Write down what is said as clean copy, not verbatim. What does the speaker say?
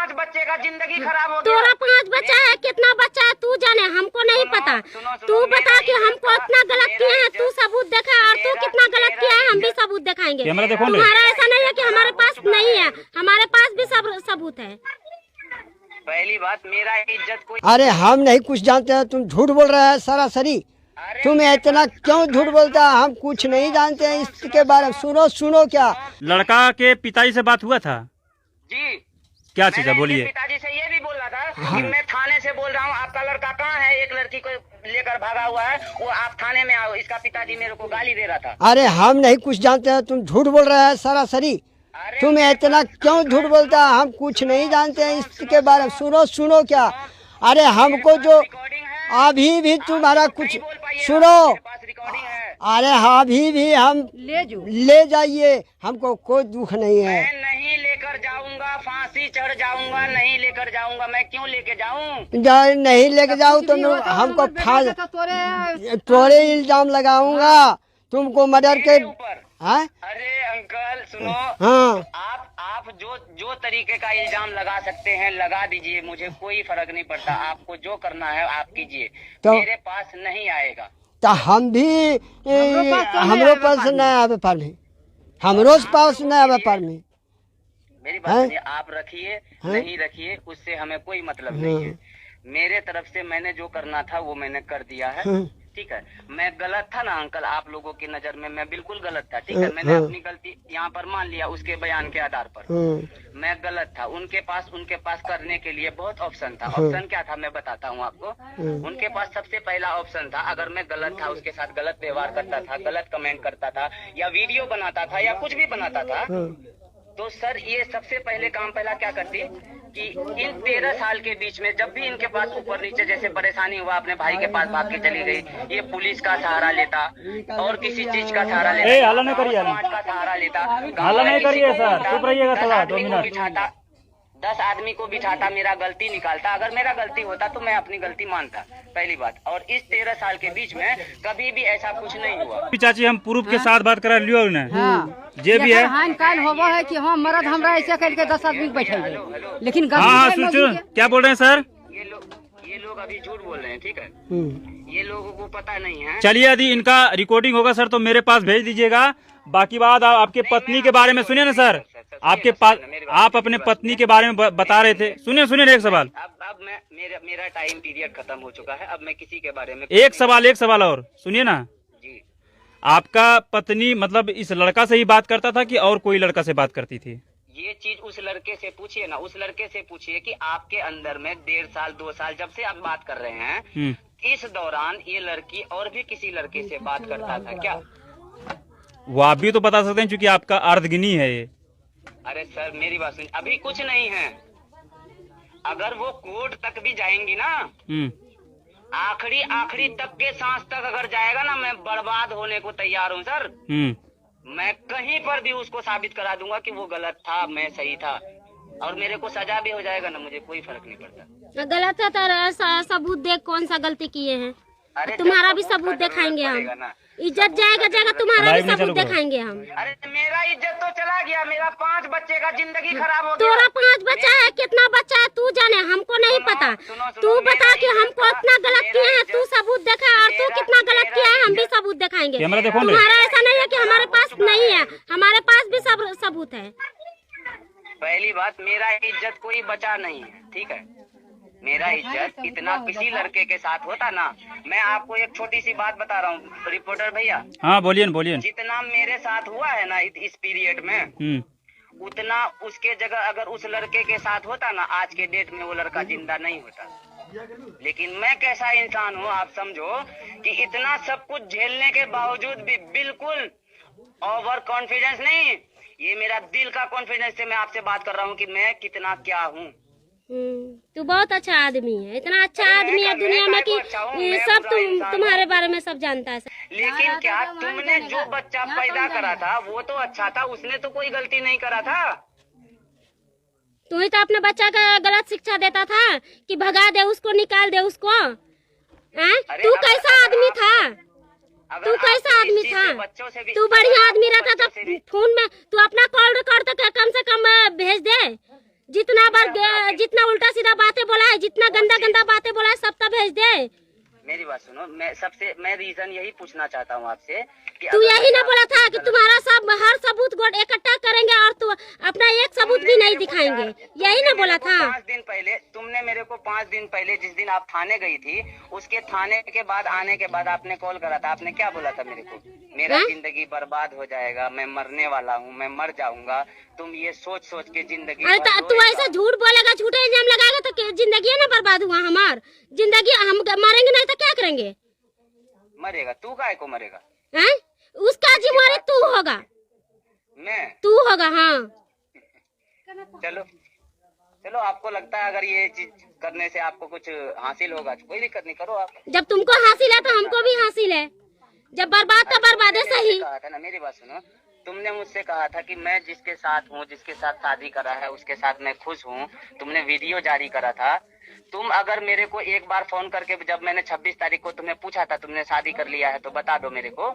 5 बच्चे का जिंदगी खराब हो गया। तोरा 5 बच्चा है, कितना बच्चा है तू जाने, हमको नहीं पता। तू बता कि हमको इतना गलत किए हैं, तू सबूत देखा, और तू कितना गलत किया है हम भी सबूत दिखाएंगे। तुम्हारा ऐसा नहीं है कि हमारे पास नहीं है, हमारे पास भी सब सबूत है। पहली बात, मेरा इज्जत कोई। अरे हम नहीं कुछ जानते हैं, तुम झूठ बोल रहे हैं सरासरी। तुम इतना क्यों झूठ बोलता है? हम कुछ नहीं जानते हैं इसके बारे में। सुनो क्या लड़का के पिताजी से बात हुआ था जी? क्या चीज है बोलिए। पिताजी से ये भी बोल रहा था कि मैं थाने से बोल रहा हूँ, आपका लड़का कहाँ है? एक लड़की को लेकर भागा हुआ है, वो आप थाने में आओ। इसका पिताजी मेरे को गाली दे रहा था। अरे हम नहीं कुछ जानते हैं, तुम झूठ बोल रहे हैं सरासरी। तुम इतना क्यों झूठ बोलता है? हम कुछ नहीं जानते हैं इसके बारे में। सुनो क्या, अरे हमको जो अभी भी तुम्हारा कुछ सुनो, अरे अभी भी हम ले जाइए, हमको कोई दुख नहीं है। मैं नहीं लेकर जाऊंगा, फांसी चढ़ जाऊंगा, नहीं लेकर जाऊंगा। मैं क्यों लेके जाऊं? नहीं लेके जाओ तो हमको तोरे इल्जाम लगाऊंगा, तुमको मर्डर के ऊपर। हाँ? अरे अंकल सुनो, हाँ, आप जो तरीके का इल्जाम लगा सकते हैं लगा दीजिए, मुझे कोई फर्क नहीं पड़ता। आपको जो करना है आप कीजिए, मेरे पास नहीं आएगा। तो हम भी हमरो पास न आवे पानी, हमरो पास न आवे पानी। मेरी बात सुनिए, आप रखिए नहीं रखिए उससे हमें कोई मतलब नहीं है। मेरे तरफ से मैंने जो करना था वो मैंने कर दिया है, ठीक है। मैं गलत था ना अंकल, आप लोगों की नजर में मैं बिल्कुल गलत था, ठीक है। मैंने अपनी गलती यहाँ पर मान लिया, उसके बयान के आधार पर मैं गलत था। उनके पास करने के लिए बहुत ऑप्शन था। ऑप्शन क्या था मैं बताता हूँ आपको। उनके पास सबसे पहला ऑप्शन था, अगर मैं गलत था, उसके साथ गलत व्यवहार करता था, गलत कमेंट करता था, या वीडियो बनाता था, या कुछ भी बनाता था, तो सर ये सबसे पहले काम पहला क्या करती कि इन 13 साल के बीच में जब भी इनके पास ऊपर नीचे जैसे परेशानी हुआ, अपने भाई के पास भाग के चली गई, ये पुलिस का सहारा लेता और किसी चीज का सहारा लेता, समाज का सहारा लेता, हल्ला नहीं करिए सर, चुप रहिएगा थोड़ा 2 मिनट। बिठाता 10 आदमी को बिठाता, मेरा गलती निकालता। अगर मेरा गलती होता तो मैं अपनी गलती मानता, पहली बात। और इस 13 साल के बीच में कभी भी ऐसा कुछ नहीं हुआ। चाची हम प्रूफ के साथ बात करा लियो ने, जे भी है काल होबो है कि हाँ मर्द हमरा ऐसे करके 10 आदमी बैठे हैं, लेकिन हाँ सुन क्या बोल रहे हैं सर? ये लोग अभी झूठ बोल रहे हैं, ठीक है। ये लोगों को पता नहीं है। चलिए यदि इनका रिकॉर्डिंग होगा सर तो मेरे पास भेज दीजिएगा। बाकी बात आपके पत्नी के बारे में सुनिए ना सर, आपके पास आप अपने पत्नी के बारे में बता रहे थे। सुनिए एक सवाल। अब मेरा टाइम पीरियड खत्म हो चुका है, अब मैं किसी के बारे में एक सवाल और सुनिए ना जी। आपका पत्नी मतलब इस लड़का से ही बात करता था कि और कोई लड़का से बात करती थी? ये चीज उस लड़के से पूछिए ना, उस लड़के से पूछिए कि आपके अंदर में 1.5 साल 2 साल जब से आप बात कर रहे हैं, इस दौरान ये लड़की और भी किसी लड़के से बात करता था क्या? वो आप भी तो बता सकते हैं क्योंकि आपका अर्धगिनी है ये। अरे सर मेरी बात सुनिए, अभी कुछ नहीं है। अगर वो कोर्ट तक भी जाएंगी ना, आखिरी तक के सांस तक अगर जाएगा ना, मैं बर्बाद होने को तैयार हूँ सर। मैं कहीं पर भी उसको साबित करा दूंगा कि वो गलत था, मैं सही था, और मेरे को सजा भी हो जाएगा ना, मुझे कोई फर्क नहीं पड़ता। गलत है तो सबूत देख कौन सा गलती किए हैं, तुम्हारा भी सबूत दिखाएंगे हम। इज्जत जाएगा तुम्हारा भी सबूत दिखाएंगे हम। अरे मेरा इज्जत तो चला गया, मेरा 5 बच्चे का जिंदगी खराब हो गया। तोरा 5 बच्चा है, कितना बच्चा है तू जाने, हमको नहीं पता। तू बता कि हमको इतना गलत किए हैं, तू सबूत देखा, और तू कितना गलत किया है हम भी सबूत दिखाएंगे। तुम्हारा ऐसा नहीं है कि हमारे पास नहीं है, हमारे पास भी सब सबूत है। पहली बात, मेरा इज्जत कोई बचा नहीं है, ठीक है। मेरा इज्जत इतना किसी लड़के के साथ होता ना, मैं आपको एक छोटी सी बात बता रहा हूँ रिपोर्टर भैया। हाँ बोलिए। जितना मेरे साथ हुआ है ना इस पीरियड में, उतना उसके जगह अगर उस लड़के के साथ होता ना, आज के डेट में वो लड़का जिंदा नहीं होता। लेकिन मैं कैसा इंसान हूँ आप समझो कि इतना सब कुछ झेलने के बावजूद भी बिल्कुल ओवर कॉन्फिडेंस नहीं, ये मेरा दिल का कॉन्फिडेंस से मैं आपसे बात कर रहा हूँ कि मैं कितना क्या हूँ। तू बहुत अच्छा आदमी है, इतना अच्छा आदमी है दुनिया में कि सब तुम्हारे बारे में सब जानता है। लेकिन क्या तुमने जो बच्चा पैदा करा था वो तो अच्छा था, उसने तो कोई गलती नहीं करा था। तू ही तो अपने बच्चा का गलत शिक्षा देता था कि भगा दे उसको, निकाल दे उसको। तू कैसा आदमी था? तू कैसा आदमी था? तू बढ़िया आदमी रहता था। फोन में तू अपना कॉल रिकॉर्ड तो कम से कम भेज दे, जितना उल्टा सीधा बातें बोला है, जितना गंदा गंदा बातें बोला है, सब तब भेज दे। मेरी बात सुनो, मैं रीजन यही पूछना चाहता हूँ आपसे कि तू यही ना बोला था कि तुम्हारा सब हर सबूत इकट्ठा करेंगे और तू अपना एक सबूत भी नहीं दिखाएंगे, यही ना बोला था। 5 दिन पहले तुमने मेरे को 5 दिन पहले जिस दिन आप थाने गई थी, उसके थाने के बाद आने के बाद आपने कॉल करा था। आपने क्या बोला था मेरे को? मेरा जिंदगी बर्बाद हो जाएगा, मैं मरने वाला हूँ, मैं मर जाऊंगा। तुम ये सोच सोच के जिंदगी तू ऐसा झूठ बोलेगा, झूठे इल्जाम लगाएगा तो जिंदगी ना बर्बाद हुआ हमार जिंदगी। हम मरेंगे नहीं तो क्या करेंगे? मरेगा तू, काहे को मरेगा? हैं? उसका जिम्मेवारी तू होगा, तू होगा। हाँ चलो चलो, आपको लगता है अगर ये चीज करने से आपको कुछ हासिल होगा तो कोई दिक्कत नहीं, करो आप। जब तुमको हासिल है तो हमको भी हासिल है। जब बर्बाद तो बर्बाद है, सही कहा था ना। मेरी बात सुनो, तुमने मुझसे कहा था कि मैं जिसके साथ हूँ, जिसके साथ शादी करा है, उसके साथ मैं खुश हूँ। तुमने वीडियो जारी करा था। तुम अगर मेरे को एक बार फोन करके, जब मैंने 26 तारीख को तुम्हें पूछा था तुमने शादी कर लिया है तो बता दो मेरे को,